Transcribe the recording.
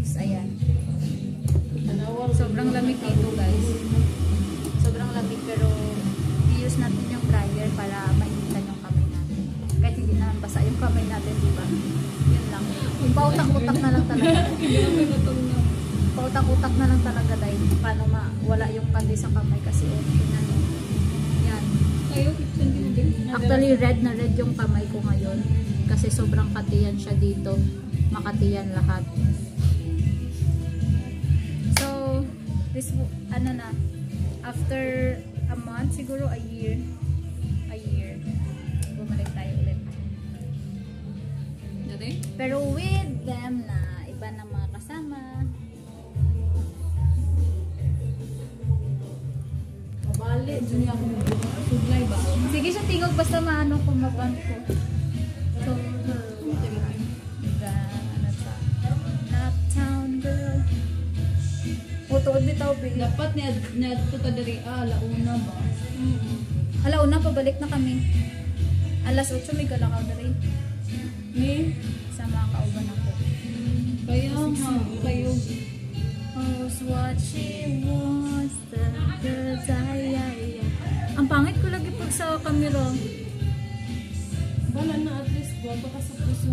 guys. Ayan. Sobrang lamig dito guys. Sobrang lamig pero i-use natin yung dryer para mainitan yung kamay natin. Kahit hindi naman basa yung kamay natin, diba? Yun lang. Pautak-utak na lang talaga. Pautak-utak na lang talaga dahil paano wala yung kandi sa kamay kasi tingnan mo. Yan. Actually red na red yung kamay ko ngayon kasi sobrang katiyan siya dito. Makatiyan lahat. So, this ano na after a month, siguro a year bumalik tayo ulit. Pero with them na iba na mga kasama. Mabali, dyan ako suglay ba? Sige siya tingog basta maano kung maban ko. So, Naptown girl. Tuod bitaw big. Dapat niya ito ka dari alauna ba? Alauna pabalik na kami. Alas 8 may kalakaw dari. Ni Sa mga kauban ako. kaya nga kayo I was watching once the girls Ang pangit ko lagi pag sa camera. bala na at least guwapo ka sa puso.